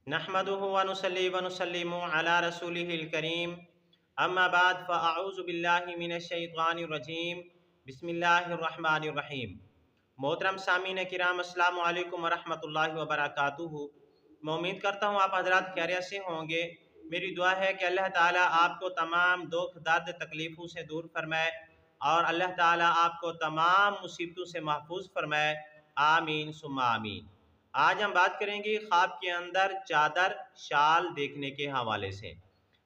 नहमदुहु व नुसल्ली व नुसल्लिमु अला रसूलिहिल करीम अम्मा बाद फ़अऊज़ु बिल्लाहि मिनश शैतानिर रजीम बिस्मिल्लाहिर रहमानिर रहीम। मोहतरम सामीन किराम, अस्सलामु अलैकुम व रहमतुल्लाहि व बरकातुहू। मैं उम्मीद करता हूँ आप हज़रात खैरियत से होंगे। मेरी दुआ है कि अल्लाह ताला आपको तमाम दुख दर्द तकलीफ़ों से दूर फरमाए और अल्लाह ताला आपको तमाम मुसीबतों से महफूज फरमाए। आमीन सुम्मा आमीन। आज हम बात करेंगे ख्वाब के अंदर चादर शाल देखने के हवाले से।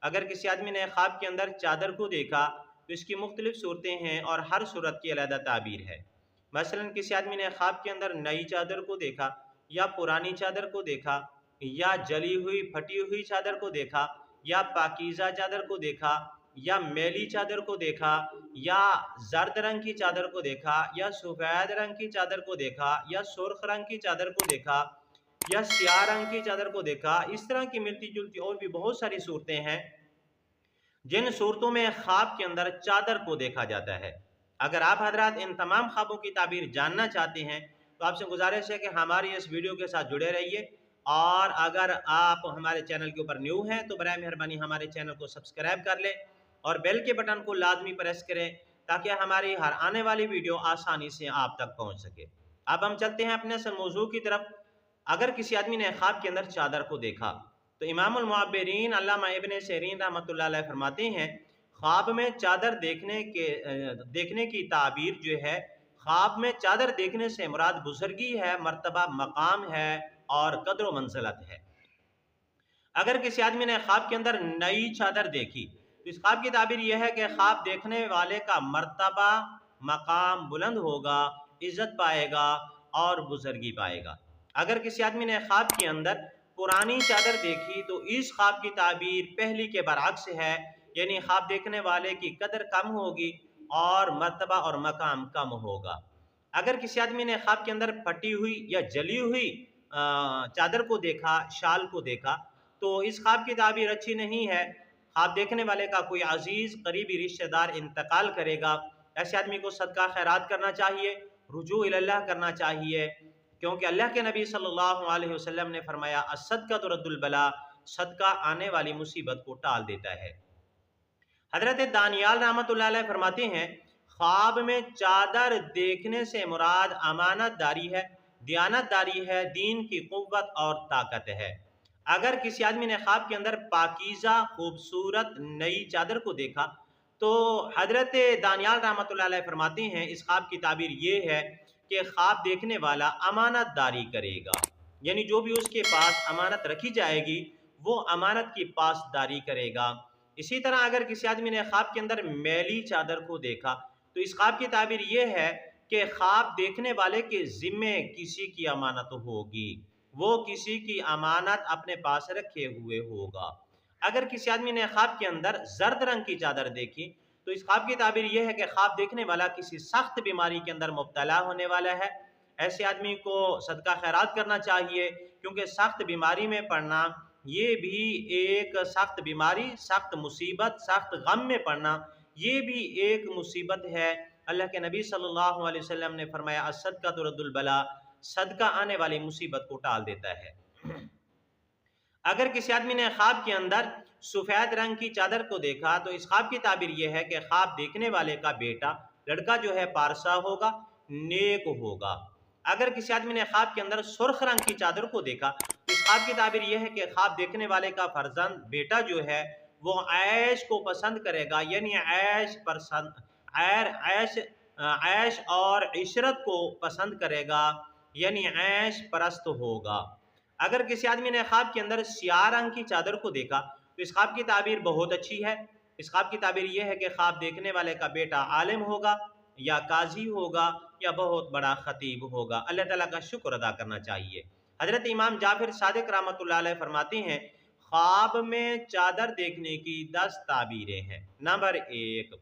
अगर किसी आदमी ने ख्वाब के अंदर चादर को देखा तो इसकी मुख्तलिफ सूरतें हैं और हर सूरत की अलग ताबीर है। मसलन किसी आदमी ने ख्वाब के अंदर नई चादर को देखा या पुरानी चादर को देखा या जली हुई फटी हुई चादर को देखा या पाकीज़ा चादर को देखा या मैली चादर को देखा या जर्द रंग की चादर को देखा या सफ़ेद रंग की चादर को देखा या सुर्ख रंग की चादर को देखा या स्याह रंग की चादर को देखा, इस तरह की मिलती जुलती और भी बहुत सारी सूरतें हैं जिन सूरतों में ख्वाब के अंदर चादर को देखा जाता है। अगर आप हजरात इन तमाम ख्वाबों की ताबीर जानना चाहते हैं तो आपसे गुजारिश है कि हमारी इस वीडियो के साथ जुड़े रहिए, और अगर आप हमारे चैनल के ऊपर न्यू हैं तो बराए मेहरबानी हमारे चैनल को सब्सक्राइब कर लें और बेल के बटन को लाजमी प्रेस करें ताकि हमारी हर आने वाली वीडियो आसानी से आप तक पहुंच सके। अब हम चलते हैं अपने असल मौजू की तरफ। अगर किसी आदमी ने ख्वाब के अंदर चादर को देखा तो इमामुल मुअब्बिरीन अल्लामा इब्न सिरीन रहमतुल्लाह अलैह फरमाते हैं, ख्वाब में चादर देखने की ताबीर जो है, ख्वाब में चादर देखने से मुराद बुजुर्गी है, मर्तबा मकाम है और कदर व मंज़िलत है। अगर किसी आदमी ने ख्वाब के अंदर नई चादर देखी तो इस ख्वाब की ताबीर यह है कि ख्वाब देखने वाले का मर्तबा मकाम बुलंद होगा, इज्जत पाएगा और बुजुर्गी पाएगा। अगर किसी आदमी ने ख्वाब के अंदर पुरानी चादर देखी तो इस ख्वाब की ताबीर पहली के बरअक्स है, यानी ख्वाब देखने वाले की कदर कम होगी और मर्तबा और मकाम कम होगा। अगर किसी आदमी ने ख्वाब के अंदर फटी हुई या जली हुई चादर को देखा, शाल को देखा, तो इस ख्वाब की ताबीर अच्छी नहीं है। ख्वाब देखने वाले का कोई अजीज करीबी रिश्तेदार इंतकाल करेगा। ऐसे आदमी को सदका खैरात करना चाहिए, रुजू इल्लाह करना चाहिए, क्योंकि अल्लाह के नबी सल्लल्लाहु अलैहि वसल्लम ने फरमाया अस्सदका तुरद्दुल बला, सदका आने वाली मुसीबत को टाल देता है। हजरत दानियाल रहमतुल्लाह अलैह फरमाते हैं, ख्वाब में चादर देखने से मुराद अमानतदारी है, दियानतदारी है, दीन की कुव्वत और ताकत है। अगर किसी आदमी ने ख्वाब के अंदर पाकीज़ा खूबसूरत नई चादर को देखा तो हजरत दानियाल रहमतुल्लाह अलैह फरमाते हैं, इस ख्वाब की ताबीर ये है कि ख्वाब देखने वाला अमानतदारी करेगा, यानी जो भी उसके पास अमानत रखी जाएगी वो अमानत की पासदारी करेगा। इसी तरह अगर किसी आदमी ने ख्वाब के अंदर मैली चादर को देखा तो इस ख्वाब की ताबीर ये है कि ख्वाब देखने वाले के ज़िम्मे किसी की अमानत होगी, वो किसी की अमानत अपने पास रखे हुए होगा। अगर किसी आदमी ने ख्वाब के अंदर जर्द रंग की चादर देखी तो इस ख्वाब की ताबीर यह है कि ख्वाब देखने वाला किसी सख्त बीमारी के अंदर मुब्तला होने वाला है। ऐसे आदमी को सदका खैरात करना चाहिए, क्योंकि सख्त बीमारी में पड़ना ये भी एक सख्त बीमारी, सख्त मुसीबत, सख्त गम में पड़ना ये भी एक मुसीबत है। अल्लाह के नबी सल्लल्लाहु अलैहि वसल्लम ने फरमाया अस्सदका तुरद्दुल बला, सदका आने वाली मुसीबत को टाल देता है। अगर किसी आदमी ने ख्वाब के अंदर सफ़ेद रंग की चादर को देखा तो इस ख्वाब की ताबीर यह है कि ख्वाब देखने वाले का बेटा लड़का जो है पारसा होगा, नेक होगा। अगर किसी आदमी ने ख्वाब के अंदर सुर्ख रंग की चादर को देखा तो इस ख्वाब की ताबीर यह है कि ख्वाब देखने वाले का फर्जंद बेटा जो है वो ऐश को पसंद करेगा, यानी ऐश और इशरत को पसंद करेगा, यानी ऐश परस्त होगा। अगर किसी आदमी ने ख्वाब के अंदर स्याह रंग की चादर को देखा तो इस ख्वाब की ताबीर बहुत अच्छी है। इस ख्वाब की ताबीर यह है कि ख्वाब देखने वाले का बेटा आलिम होगा या काजी होगा या बहुत बड़ा खतीब होगा। अल्लाह ताला का शुक्र अदा करना चाहिए। हजरत इमाम जाफर सादिक रहमतुल्लाह अलैह फरमाते हैं, ख्वाब में चादर देखने की 10 ताबीरें हैं। नंबर 1,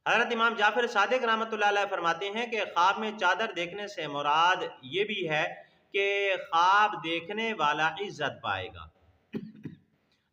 हजरत इमाम जाफर सादिक रहमतुल्लाह अलैह फरमाते हैं कि ख्वाब में चादर देखने से मुराद ये भी है कि ख्वाब देखने वाला इज्जत पाएगा।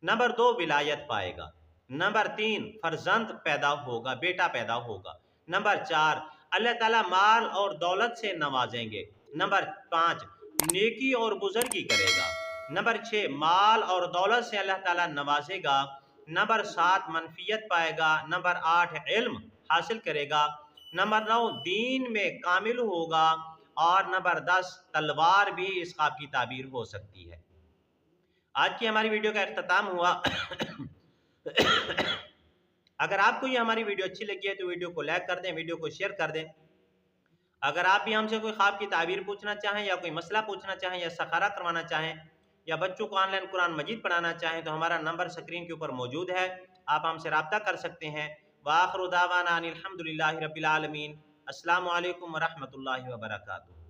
नंबर 2, विलायत पाएगा। नंबर 3, फर्जंद पैदा होगा, बेटा पैदा होगा। नंबर 4, अल्लाह ताला माल और दौलत से नवाजेंगे। नंबर 5, नेकी और बुजुर्गी करेगा। نمبر 6 مال اور دولت سے اللہ تعالیٰ نوازے گا۔ نمبر 7 منفیت پائے گا۔ نمبر 8 علم حاصل کرے گا۔ نمبر 9 دین میں کامل ہوگا۔ اور نمبر 10 تلوار بھی اس خواب کی تعبیر ہو سکتی ہے۔ آج کی ہماری ویڈیو کا اختتام ہوا۔ اگر آپ کو یہ ہماری ویڈیو اچھی لگی ہے تو ویڈیو کو لائک کر دیں، ویڈیو کو شیئر کر دیں۔ اگر آپ بھی ہم سے کوئی خواب کی تعبیر پوچھنا چاہیں یا کوئی مسئلہ پوچھنا چاہیں یا استخارہ کروانا چاہیں یا بچوں کو آن لائن قرآن مجید پڑھانا چاہیں تو ہمارا نمبر سکرین کے اوپر موجود ہے، آپ ہم سے رابطہ کر سکتے ہیں۔ وآخر دعوانا ان الحمدللہ رب العالمین۔ السلام علیکم ورحمۃ اللہ وبرکاتہ۔